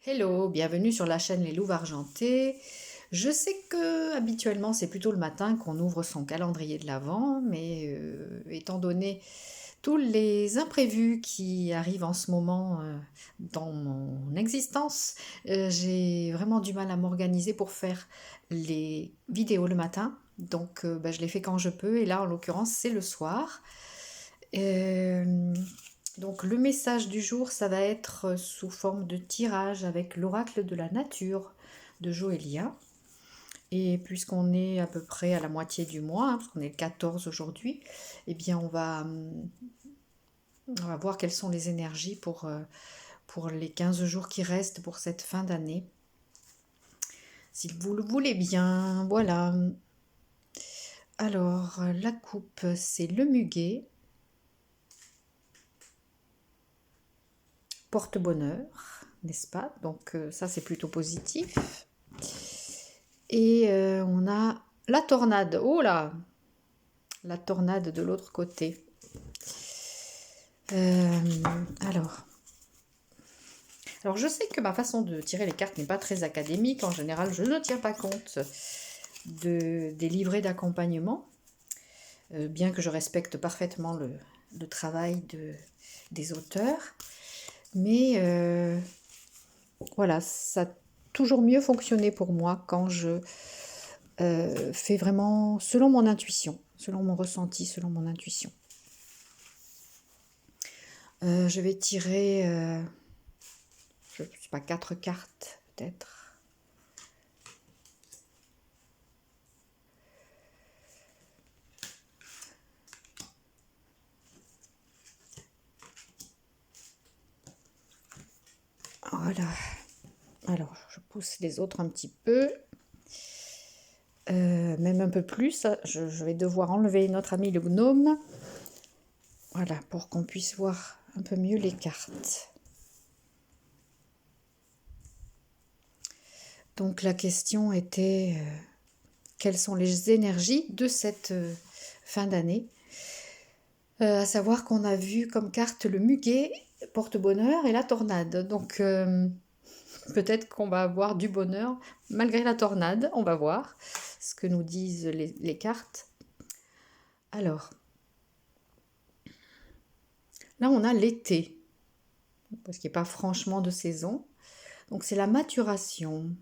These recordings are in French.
Hello, bienvenue sur la chaîne Les Louves Argentées. Je sais que habituellement c'est plutôt le matin qu'on ouvre son calendrier de l'Avent, mais étant donné tous les imprévus qui arrivent en ce moment dans mon existence, j'ai vraiment du mal à m'organiser pour faire les vidéos le matin. Donc je les fais quand je peux et là en l'occurrence c'est le soir. Euh, donc le message du jour, ça va être sous forme de tirage avec l'oracle de la nature de Joélia. Et puisqu'on est à peu près à la moitié du mois, parce qu'on est le 14 aujourd'hui, eh bien on va voir quelles sont les énergies pour les 15 jours qui restent pour cette fin d'année. Si vous le voulez bien, voilà. Alors, la coupe, c'est le muguet, porte-bonheur, n'est-ce pas? Donc ça, c'est plutôt positif. Et on a la tornade. Oh là! La tornade de l'autre côté. Euh, alors. Alors, je sais que ma façon de tirer les cartes n'est pas très académique. En général, je ne tiens pas compte des livrets d'accompagnement, bien que je respecte parfaitement le travail des auteurs. Mais voilà, ça a toujours mieux fonctionné pour moi quand je fais vraiment selon mon intuition, selon mon ressenti, selon mon intuition. Je vais tirer, je sais pas, 4 cartes peut-être. Voilà. Alors, je pousse les autres un petit peu. Même un peu plus. Je vais devoir enlever notre ami le gnome. Voilà, pour qu'on puisse voir un peu mieux les cartes. Donc la question était, quelles sont les énergies de cette fin d'année? À savoir qu'on a vu comme carte le muguet, porte-bonheur et la tornade. Donc peut-être qu'on va avoir du bonheur malgré la tornade. On va voir ce que nous disent les cartes. Alors, là on a l'été, parce qu'il n'est pas franchement de saison. Donc c'est la maturation.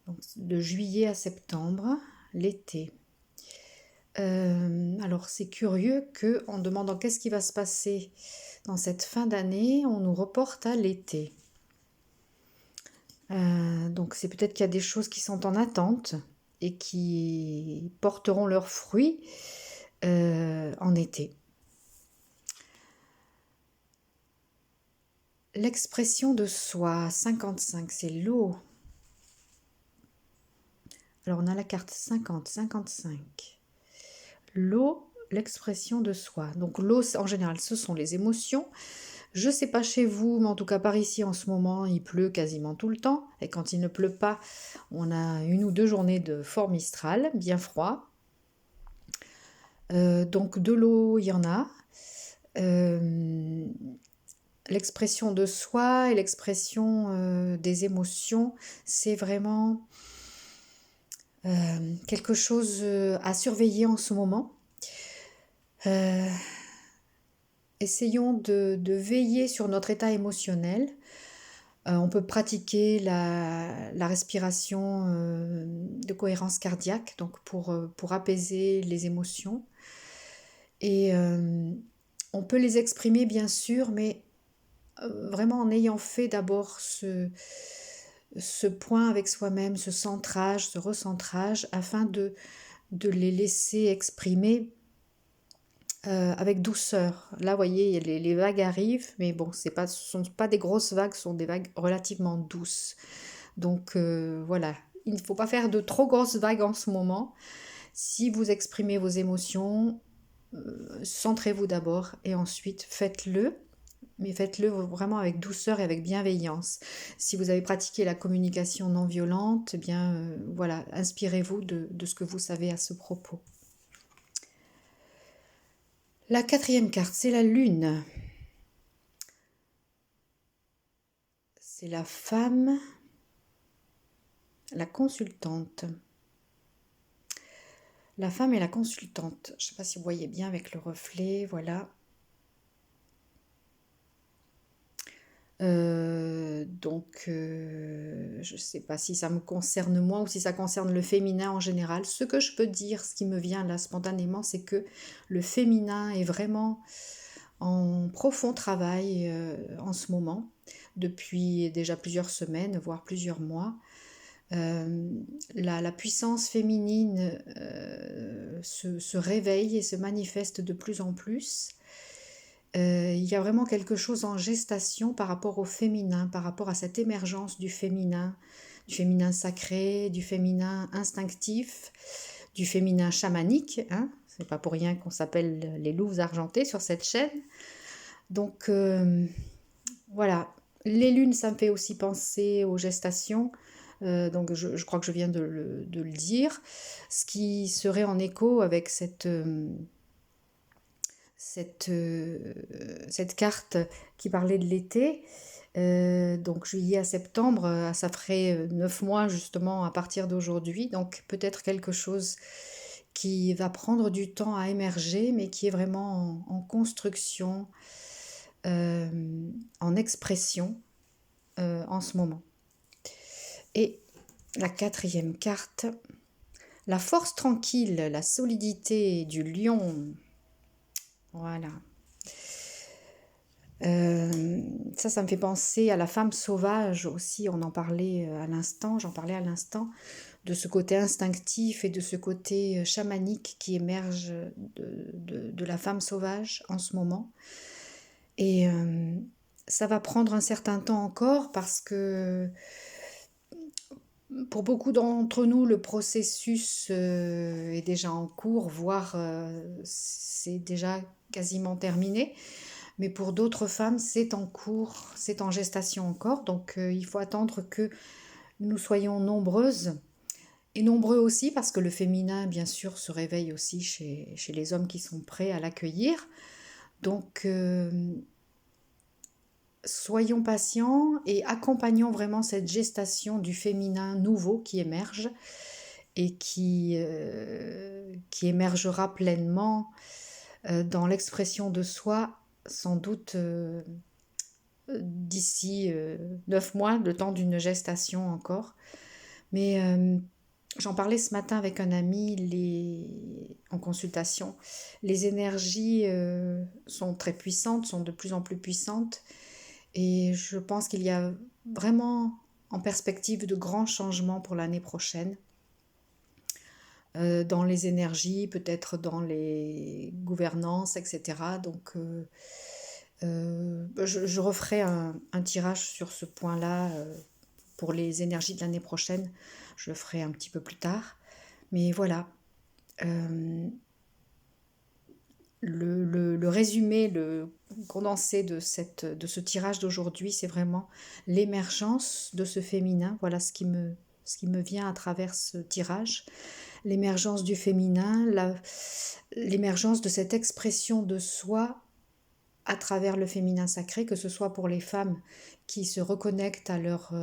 Donc, de juillet à septembre, l'été. Alors c'est curieux que, en demandant qu'est-ce qui va se passer dans cette fin d'année, on nous reporte à l'été. Donc c'est peut-être qu'il y a des choses qui sont en attente et qui porteront leurs fruits en été. L'expression de soi, 55, c'est l'eau. Alors on a la carte 50, 55. L'eau, l'expression de soi. Donc l'eau, en général, ce sont les émotions. Je ne sais pas chez vous, mais en tout cas par ici en ce moment, il pleut quasiment tout le temps. Et quand il ne pleut pas, on a 1 ou 2 journées de fort Mistral, bien froid. Donc de l'eau, il y en a. L'expression de soi et l'expression des émotions, c'est vraiment quelque chose à surveiller en ce moment. Essayons de veiller sur notre état émotionnel. On peut pratiquer la respiration de cohérence cardiaque, donc pour apaiser les émotions. Et on peut les exprimer bien sûr, mais vraiment en ayant fait d'abord ce point avec soi-même, ce centrage, ce recentrage, afin de les laisser exprimer avec douceur. Là, vous voyez, les vagues arrivent, mais bon, ce ne sont pas des grosses vagues, ce sont des vagues relativement douces. Donc voilà, il ne faut pas faire de trop grosses vagues en ce moment. Si vous exprimez vos émotions, centrez-vous d'abord et ensuite faites-le. Mais faites-le vraiment avec douceur et avec bienveillance. Si vous avez pratiqué la communication non violente, eh bien voilà, inspirez-vous de ce que vous savez à ce propos. La 4e carte, c'est la lune. C'est la femme, la consultante. La femme et la consultante. Je ne sais pas si vous voyez bien avec le reflet, voilà. Je ne sais pas si ça me concerne moi ou si ça concerne le féminin en général. Ce que je peux dire, ce qui me vient là spontanément, c'est que le féminin est vraiment en profond travail en ce moment, depuis déjà plusieurs semaines, voire plusieurs mois. La puissance féminine se réveille et se manifeste de plus en plus. Il y a vraiment quelque chose en gestation par rapport au féminin, par rapport à cette émergence du féminin sacré, du féminin instinctif, du féminin chamanique. Hein. C'est pas pour rien qu'on s'appelle les louves argentées sur cette chaîne. Donc voilà, les lunes, ça me fait aussi penser aux gestations. Donc je crois que je viens de le dire, ce qui serait en écho avec cette carte qui parlait de l'été. Donc juillet à septembre, ça ferait 9 mois justement à partir d'aujourd'hui. Donc peut-être quelque chose qui va prendre du temps à émerger, mais qui est vraiment en construction, en expression en ce moment. Et la 4e carte, la force tranquille, la solidité du lion. Voilà. Ça me fait penser à la femme sauvage aussi, on en parlait à l'instant, j'en parlais à l'instant, de ce côté instinctif et de ce côté chamanique qui émerge de la femme sauvage en ce moment. Et ça va prendre un certain temps encore parce que pour beaucoup d'entre nous, le processus est déjà en cours, voire c'est déjà quasiment terminé. Mais pour d'autres femmes, c'est en cours, c'est en gestation encore. Donc il faut attendre que nous soyons nombreuses et nombreux aussi, parce que le féminin, bien sûr, se réveille aussi chez les hommes qui sont prêts à l'accueillir. Donc soyons patients et accompagnons vraiment cette gestation du féminin nouveau qui émerge et qui émergera pleinement dans l'expression de soi, sans doute d'ici 9 mois, le temps d'une gestation encore. Mais j'en parlais ce matin avec un ami en consultation. Les énergies sont très puissantes, sont de plus en plus puissantes. Et je pense qu'il y a vraiment en perspective de grands changements pour l'année prochaine. Dans les énergies, peut-être dans les gouvernances, etc. Donc je referai un tirage sur ce point-là pour les énergies de l'année prochaine. Je le ferai un petit peu plus tard. Mais voilà. Le résumé, le condensé de ce tirage d'aujourd'hui, c'est vraiment l'émergence de ce féminin. Voilà ce qui me vient à travers ce tirage. L'émergence du féminin, l'émergence de cette expression de soi à travers le féminin sacré, que ce soit pour les femmes qui se reconnectent à leur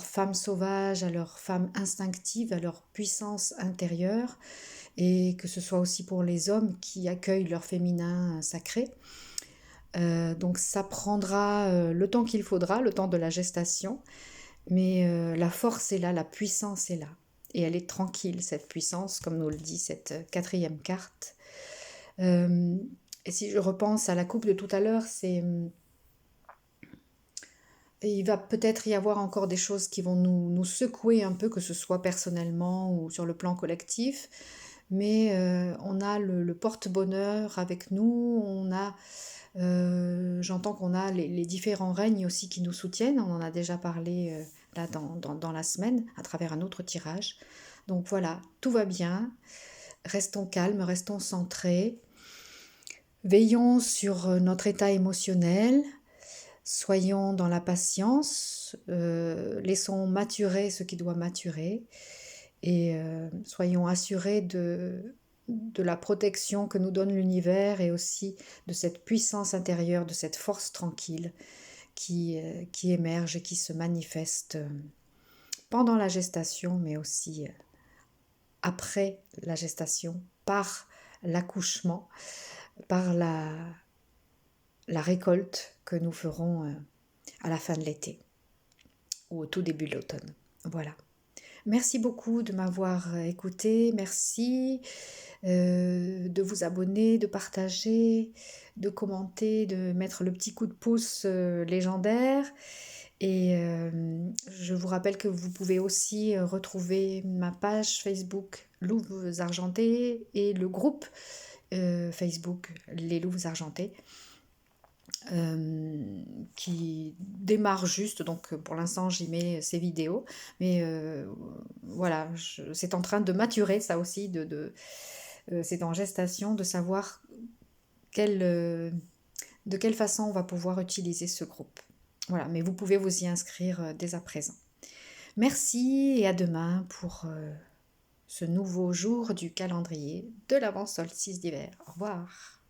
femme sauvage, à leur femme instinctive, à leur puissance intérieure, et que ce soit aussi pour les hommes qui accueillent leur féminin sacré. Donc ça prendra le temps qu'il faudra, le temps de la gestation, mais la force est là, la puissance est là. Et elle est tranquille, cette puissance, comme nous le dit cette 4e carte. Et si je repense à la coupe de tout à l'heure, il va peut-être y avoir encore des choses qui vont nous secouer un peu, que ce soit personnellement ou sur le plan collectif. Mais on a le porte-bonheur avec nous, j'entends qu'on a les différents règnes aussi qui nous soutiennent, on en a déjà parlé là dans la semaine à travers un autre tirage. Donc voilà, tout va bien, restons calmes, restons centrés, veillons sur notre état émotionnel, soyons dans la patience, laissons maturer ce qui doit maturer et soyons assurés de la protection que nous donne l'univers et aussi de cette puissance intérieure, de cette force tranquille qui émergent et qui se manifestent pendant la gestation, mais aussi après la gestation, par l'accouchement, par la récolte que nous ferons à la fin de l'été ou au tout début de l'automne. Voilà. Merci beaucoup de m'avoir écouté, merci de vous abonner, de partager, de commenter, de mettre le petit coup de pouce légendaire. Et je vous rappelle que vous pouvez aussi retrouver ma page Facebook Louves Argentées et le groupe Facebook Les Louves Argentées. Qui démarre juste, donc pour l'instant j'y mets ces vidéos, mais voilà, c'est en train de maturer ça aussi, c'est en gestation de savoir de quelle façon on va pouvoir utiliser ce groupe. Voilà, mais vous pouvez vous y inscrire dès à présent. Merci et à demain pour ce nouveau jour du calendrier de l'avant-solstice d'hiver. Au revoir.